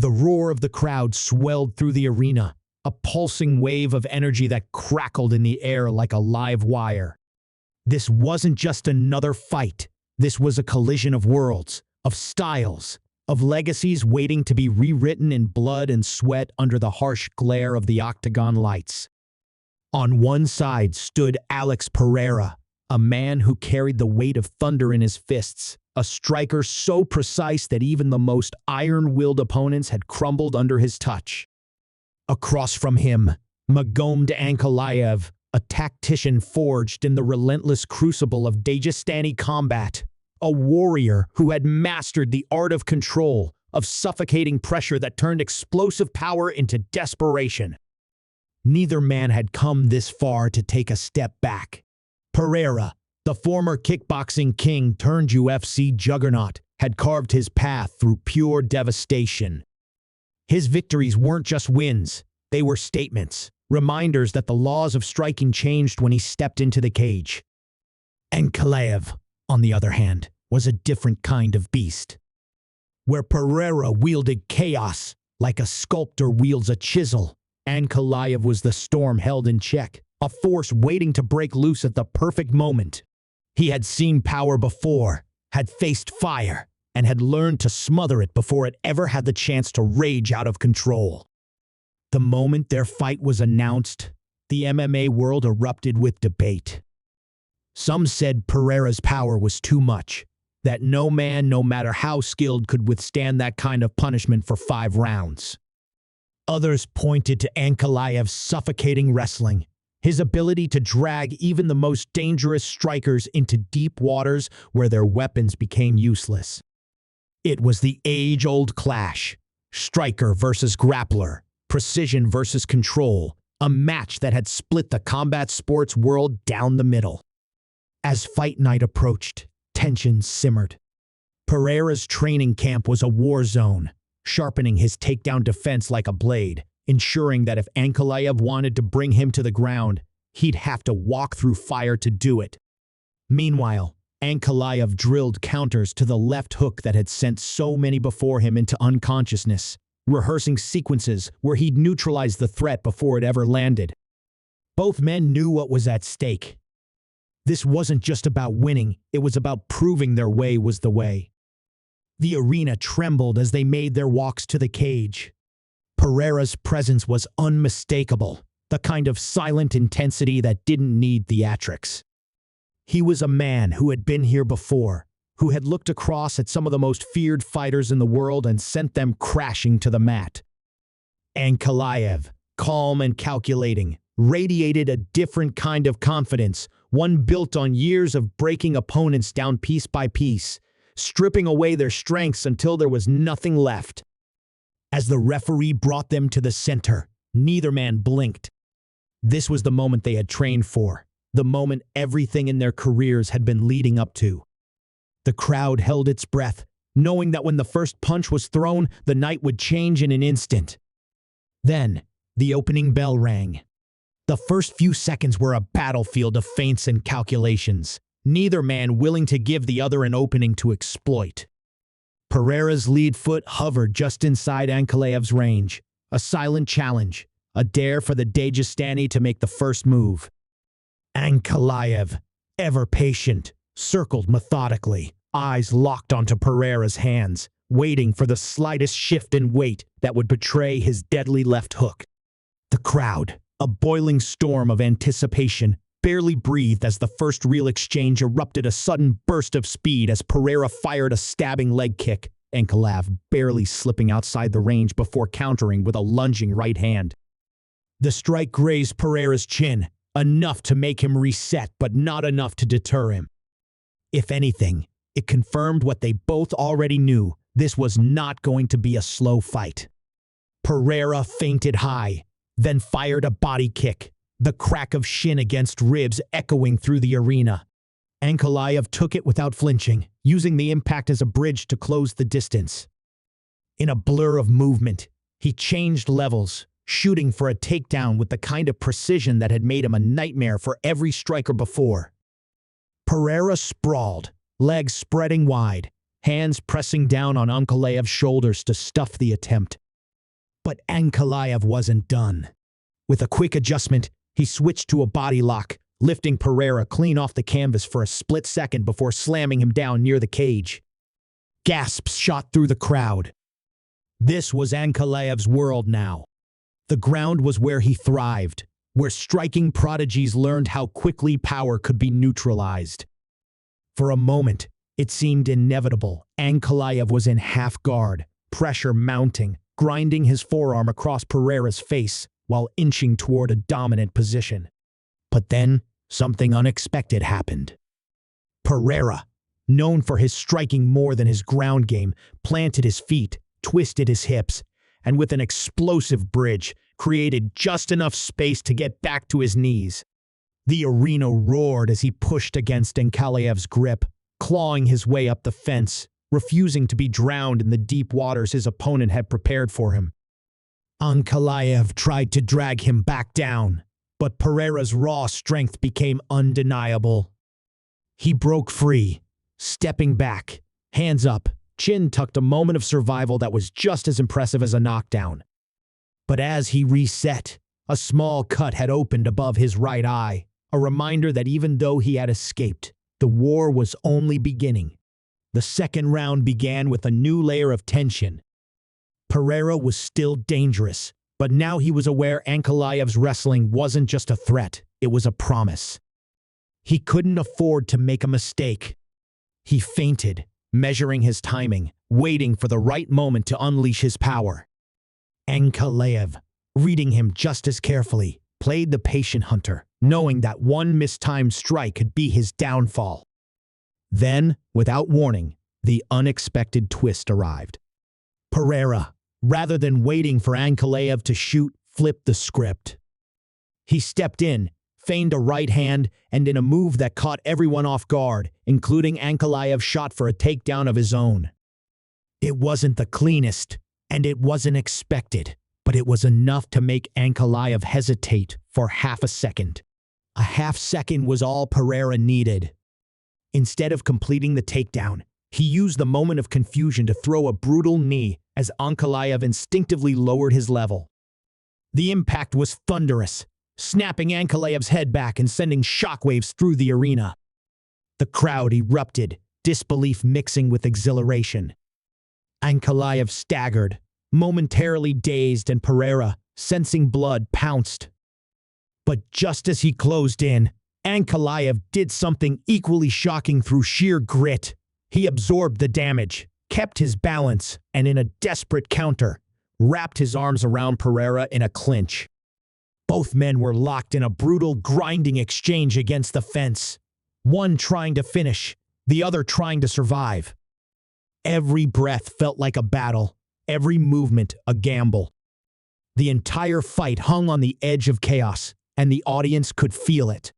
The roar of the crowd swelled through the arena, a pulsing wave of energy that crackled in the air like a live wire. This wasn't just another fight. This was a collision of worlds, of styles, of legacies waiting to be rewritten in blood and sweat under the harsh glare of the octagon lights. On one side stood Alex Pereira, a man who carried the weight of thunder in his fists, a striker so precise that even the most iron-willed opponents had crumbled under his touch. Across from him, Magomed Ankalaev, a tactician forged in the relentless crucible of Dagestani combat, a warrior who had mastered the art of control, of suffocating pressure that turned explosive power into desperation. Neither man had come this far to take a step back. Pereira, the former kickboxing king turned UFC juggernaut, had carved his path through pure devastation. His victories weren't just wins, they were statements, reminders that the laws of striking changed when he stepped into the cage. Ankalaev, on the other hand, was a different kind of beast. Where Pereira wielded chaos like a sculptor wields a chisel, Ankalaev was the storm held in check, a force waiting to break loose at the perfect moment. He had seen power before, had faced fire, and had learned to smother it before it ever had the chance to rage out of control. The moment their fight was announced, the MMA world erupted with debate. Some said Pereira's power was too much, that no man, no matter how skilled, could withstand that kind of punishment for 5 rounds. Others pointed to Ankalaev's suffocating wrestling, his ability to drag even the most dangerous strikers into deep waters where their weapons became useless. It was the age-old clash, striker versus grappler, precision versus control, a match that had split the combat sports world down the middle. As fight night approached, tensions simmered. Pereira's training camp was a war zone, sharpening his takedown defense like a blade, ensuring that if Ankalaev wanted to bring him to the ground, he'd have to walk through fire to do it. Meanwhile, Ankalaev drilled counters to the left hook that had sent so many before him into unconsciousness, rehearsing sequences where he'd neutralize the threat before it ever landed. Both men knew what was at stake. This wasn't just about winning, it was about proving their way was the way. The arena trembled as they made their walks to the cage. Pereira's presence was unmistakable, the kind of silent intensity that didn't need theatrics. He was a man who had been here before, who had looked across at some of the most feared fighters in the world and sent them crashing to the mat. Ankalaev, calm and calculating, radiated a different kind of confidence, one built on years of breaking opponents down piece by piece, stripping away their strengths until there was nothing left. As the referee brought them to the center, neither man blinked. This was the moment they had trained for, the moment everything in their careers had been leading up to. The crowd held its breath, knowing that when the first punch was thrown, the night would change in an instant. Then, the opening bell rang. The first few seconds were a battlefield of feints and calculations, neither man willing to give the other an opening to exploit. Pereira's lead foot hovered just inside Ankalaev's range, a silent challenge, a dare for the Dagestani to make the first move. Ankalaev, ever patient, circled methodically, eyes locked onto Pereira's hands, waiting for the slightest shift in weight that would betray his deadly left hook. The crowd, a boiling storm of anticipation, barely breathed as the first real exchange erupted a sudden burst of speed as Pereira fired a stabbing leg kick, Ankalaev barely slipping outside the range before countering with a lunging right hand. The strike grazed Pereira's chin, enough to make him reset but not enough to deter him. If anything, it confirmed what they both already knew: this was not going to be a slow fight. Pereira feinted high, then fired a body kick, the crack of shin against ribs echoing through the arena. Ankalaev took it without flinching, using the impact as a bridge to close the distance. In a blur of movement, he changed levels, shooting for a takedown with the kind of precision that had made him a nightmare for every striker before. Pereira sprawled, legs spreading wide, hands pressing down on Ankalaev's shoulders to stuff the attempt, But Ankalaev wasn't done. With a quick adjustment, he switched to a body lock, lifting Pereira clean off the canvas for a split second before slamming him down near the cage. Gasps shot through the crowd. This was Ankalaev's world now. The ground was where he thrived, where striking prodigies learned how quickly power could be neutralized. For a moment, it seemed inevitable. Ankalaev was in half guard, pressure mounting, grinding his forearm across Pereira's face while inching toward a dominant position. But then, something unexpected happened. Pereira, known for his striking more than his ground game, planted his feet, twisted his hips, and with an explosive bridge, created just enough space to get back to his knees. The arena roared as he pushed against Ankalaev's grip, clawing his way up the fence, refusing to be drowned in the deep waters his opponent had prepared for him. Ankalaev tried to drag him back down, but Pereira's raw strength became undeniable. He broke free, stepping back, hands up, chin tucked, a moment of survival that was just as impressive as a knockdown. But as he reset, a small cut had opened above his right eye, a reminder that even though he had escaped, the war was only beginning. The second round began with a new layer of tension. Pereira was still dangerous, but now he was aware Ankalaev's wrestling wasn't just a threat, it was a promise. He couldn't afford to make a mistake. He feinted, measuring his timing, waiting for the right moment to unleash his power. Ankalaev, reading him just as carefully, played the patient hunter, knowing that one mistimed strike could be his downfall. Then, without warning, the unexpected twist arrived. Pereira, rather than waiting for Ankalaev to shoot, flipped the script. He stepped in, feigned a right hand, and in a move that caught everyone off guard, including Ankalaev, shot for a takedown of his own. It wasn't the cleanest, and it wasn't expected, but it was enough to make Ankalaev hesitate for half a second. A half second was all Pereira needed. Instead of completing the takedown, he used the moment of confusion to throw a brutal knee as Ankalaev instinctively lowered his level. The impact was thunderous, snapping Ankalaev's head back and sending shockwaves through the arena. The crowd erupted, disbelief mixing with exhilaration. Ankalaev staggered, momentarily dazed, and Pereira, sensing blood, pounced. But just as he closed in, Ankalaev did something equally shocking through sheer grit. He absorbed the damage, kept his balance, and in a desperate counter, wrapped his arms around Pereira in a clinch. Both men were locked in a brutal, grinding exchange against the fence, one trying to finish, the other trying to survive. Every breath felt like a battle, every movement a gamble. The entire fight hung on the edge of chaos, and the audience could feel it.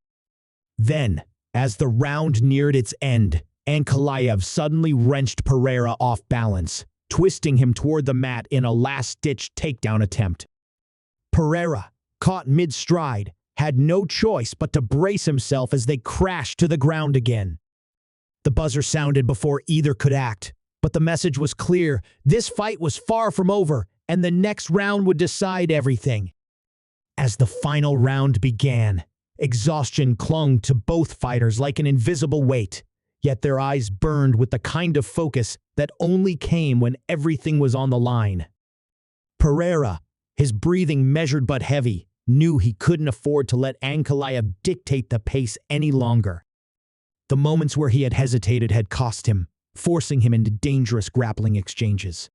Then, as the round neared its end, Ankalaev suddenly wrenched Pereira off balance, twisting him toward the mat in a last-ditch takedown attempt. Pereira, caught mid-stride, had no choice but to brace himself as they crashed to the ground again. The buzzer sounded before either could act, but the message was clear: this fight was far from over, and the next round would decide everything. As the final round began, exhaustion clung to both fighters like an invisible weight, yet their eyes burned with the kind of focus that only came when everything was on the line. Pereira, his breathing measured but heavy, knew he couldn't afford to let Ankalaev dictate the pace any longer. The moments where he had hesitated had cost him, forcing him into dangerous grappling exchanges.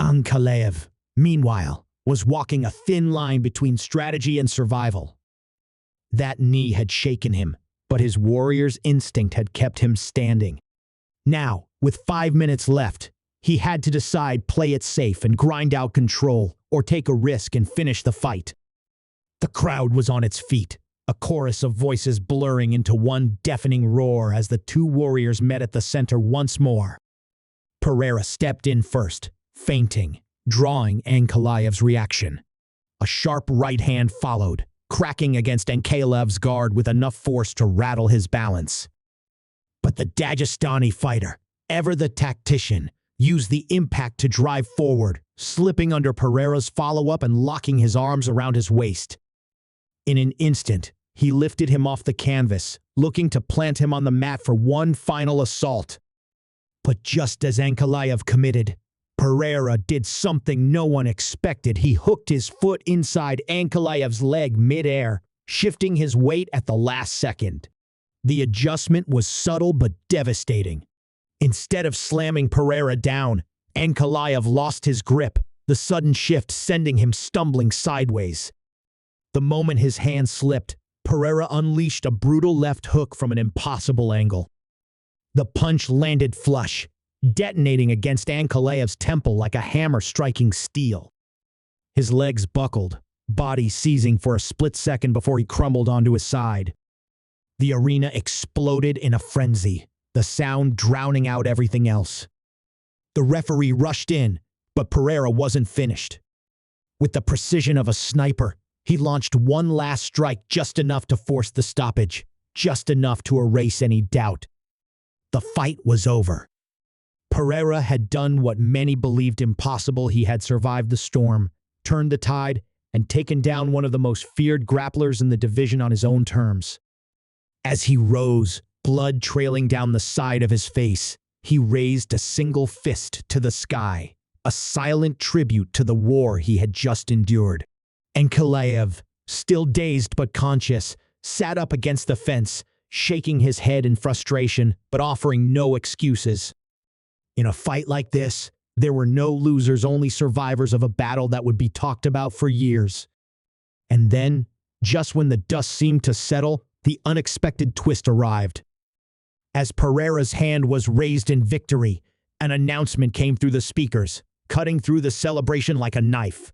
Ankalaev, meanwhile, was walking a thin line between strategy and survival. That knee had shaken him, but his warrior's instinct had kept him standing. Now, with 5 minutes left, he had to decide: play it safe and grind out control, or take a risk and finish the fight. The crowd was on its feet, a chorus of voices blurring into one deafening roar as the two warriors met at the center once more. Pereira stepped in first, feinting, drawing Ankalaev's reaction. A sharp right hand followed, cracking against Ankalaev's guard with enough force to rattle his balance. But the Dagestani fighter, ever the tactician, used the impact to drive forward, slipping under Pereira's follow-up and locking his arms around his waist. In an instant, he lifted him off the canvas, looking to plant him on the mat for one final assault. But just as Ankalaev committed, Pereira did something no one expected. He hooked his foot inside Ankalaev's leg mid-air, shifting his weight at the last second. The adjustment was subtle but devastating. Instead of slamming Pereira down, Ankalaev lost his grip, the sudden shift sending him stumbling sideways. The moment his hand slipped, Pereira unleashed a brutal left hook from an impossible angle. The punch landed flush, detonating against Ankalaev's temple like a hammer striking steel. His legs buckled, body seizing for a split second before he crumbled onto his side. The arena exploded in a frenzy, the sound drowning out everything else. The referee rushed in, but Pereira wasn't finished. With the precision of a sniper, he launched one last strike, just enough to force the stoppage, just enough to erase any doubt. The fight was over. Pereira had done what many believed impossible. He had survived the storm, turned the tide, and taken down one of the most feared grapplers in the division on his own terms. As he rose, blood trailing down the side of his face, he raised a single fist to the sky, a silent tribute to the war he had just endured. Ankalaev, still dazed but conscious, sat up against the fence, shaking his head in frustration but offering no excuses. In a fight like this, there were no losers, only survivors of a battle that would be talked about for years. And then, just when the dust seemed to settle, the unexpected twist arrived. As Pereira's hand was raised in victory, an announcement came through the speakers, cutting through the celebration like a knife.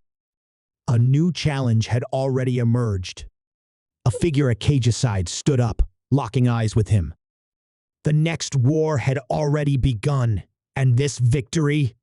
A new challenge had already emerged. A figure at cageaside stood up, locking eyes with him. The next war had already begun, and this victory,